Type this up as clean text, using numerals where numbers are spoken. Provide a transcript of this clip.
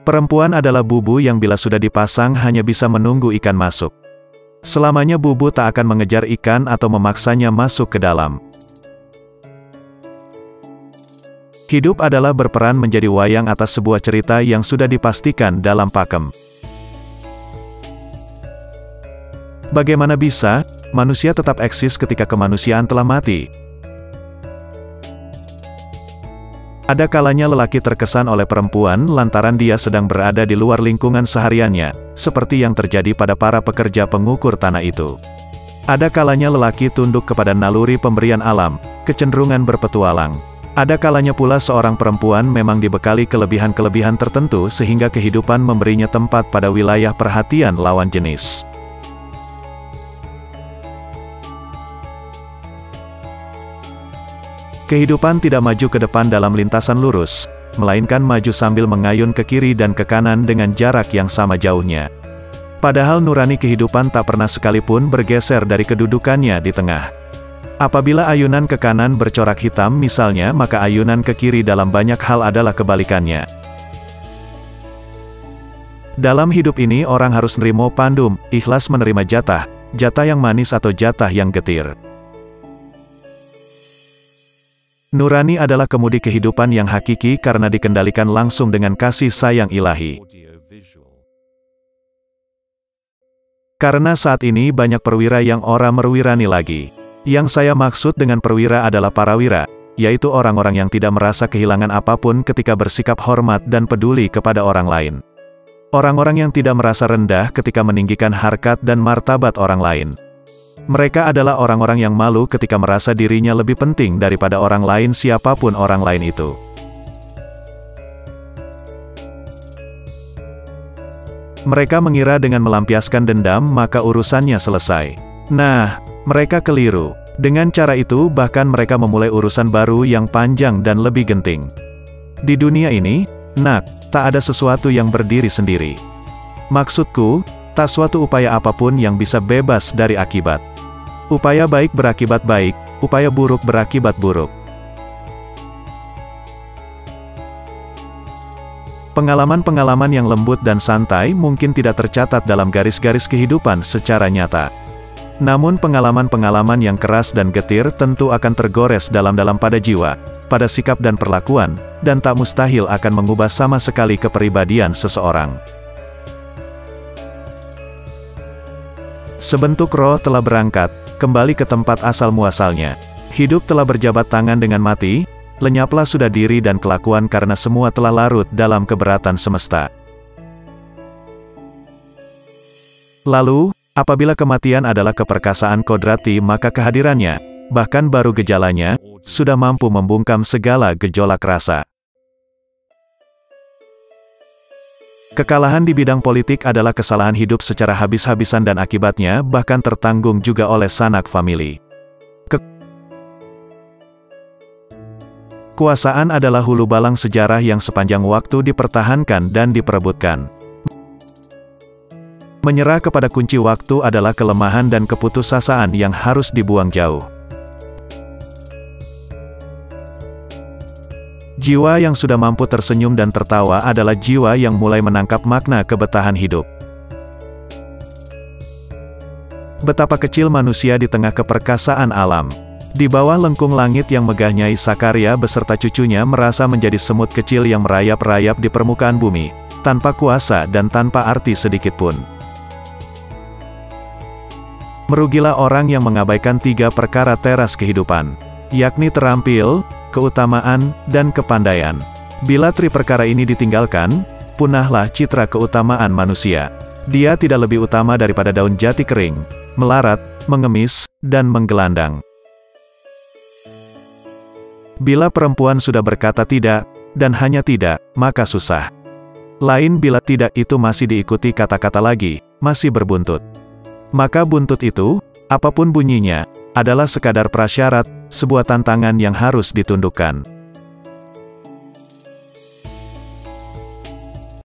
Perempuan adalah bubu yang bila sudah dipasang hanya bisa menunggu ikan masuk. Selamanya bubu tak akan mengejar ikan atau memaksanya masuk ke dalam. Hidup adalah berperan menjadi wayang atas sebuah cerita yang sudah dipastikan dalam pakem. Bagaimana bisa manusia tetap eksis ketika kemanusiaan telah mati? Ada kalanya lelaki terkesan oleh perempuan lantaran dia sedang berada di luar lingkungan sehariannya, seperti yang terjadi pada para pekerja pengukur tanah itu. Ada kalanya lelaki tunduk kepada naluri pemberian alam, kecenderungan berpetualang. Ada kalanya pula seorang perempuan memang dibekali kelebihan-kelebihan tertentu sehingga kehidupan memberinya tempat pada wilayah perhatian lawan jenis. Kehidupan tidak maju ke depan dalam lintasan lurus, melainkan maju sambil mengayun ke kiri dan ke kanan dengan jarak yang sama jauhnya. Padahal nurani kehidupan tak pernah sekalipun bergeser dari kedudukannya di tengah. Apabila ayunan ke kanan bercorak hitam misalnya, maka ayunan ke kiri dalam banyak hal adalah kebalikannya. Dalam hidup ini orang harus nerimo pandum, ikhlas menerima jatah yang manis atau jatah yang getir. Nurani adalah kemudi kehidupan yang hakiki karena dikendalikan langsung dengan kasih sayang ilahi. Karena saat ini banyak perwira yang ora merwirani lagi. Yang saya maksud dengan perwira adalah parawira, yaitu orang-orang yang tidak merasa kehilangan apapun ketika bersikap hormat dan peduli kepada orang lain. Orang-orang yang tidak merasa rendah ketika meninggikan harkat dan martabat orang lain. Mereka adalah orang-orang yang malu ketika merasa dirinya lebih penting daripada orang lain siapapun orang lain itu. Mereka mengira dengan melampiaskan dendam maka urusannya selesai. Nah, mereka keliru. Dengan cara itu bahkan mereka memulai urusan baru yang panjang dan lebih genting. Di dunia ini, tak ada sesuatu yang berdiri sendiri. Maksudku, tak suatu upaya apapun yang bisa bebas dari akibat. Upaya baik berakibat baik, upaya buruk berakibat buruk. Pengalaman-pengalaman yang lembut dan santai mungkin tidak tercatat dalam garis-garis kehidupan secara nyata. Namun pengalaman-pengalaman yang keras dan getir tentu akan tergores dalam-dalam pada jiwa, pada sikap dan perlakuan, dan tak mustahil akan mengubah sama sekali kepribadian seseorang. Sebentuk roh telah berangkat, kembali ke tempat asal muasalnya. Hidup telah berjabat tangan dengan mati, lenyaplah sudah diri dan kelakuan karena semua telah larut dalam keberatan semesta. Lalu, apabila kematian adalah keperkasaan kodrati maka kehadirannya, bahkan baru gejalanya, sudah mampu membungkam segala gejolak rasa. Kekalahan di bidang politik adalah kesalahan hidup secara habis-habisan dan akibatnya bahkan tertanggung juga oleh sanak famili. Kekuasaan adalah hulu balang sejarah yang sepanjang waktu dipertahankan dan diperebutkan. Menyerah kepada kunci waktu adalah kelemahan dan keputusasaan yang harus dibuang jauh. Jiwa yang sudah mampu tersenyum dan tertawa adalah jiwa yang mulai menangkap makna kebetahan hidup. Betapa kecil manusia di tengah keperkasaan alam. Di bawah lengkung langit yang megah Nyai Sakarya beserta cucunya merasa menjadi semut kecil yang merayap-rayap di permukaan bumi, tanpa kuasa dan tanpa arti sedikitpun. Merugilah orang yang mengabaikan 3 perkara teras kehidupan, yakni terampil, keutamaan, dan kepandaian. Bila 3 perkara ini ditinggalkan, punahlah citra keutamaan manusia. Dia tidak lebih utama daripada daun jati kering, melarat, mengemis, dan menggelandang. Bila perempuan sudah berkata tidak, dan hanya tidak, maka susah. Lain bila tidak itu masih diikuti kata-kata lagi, masih berbuntut. Maka buntut itu, apapun bunyinya, adalah sekadar prasyarat, sebuah tantangan yang harus ditundukkan.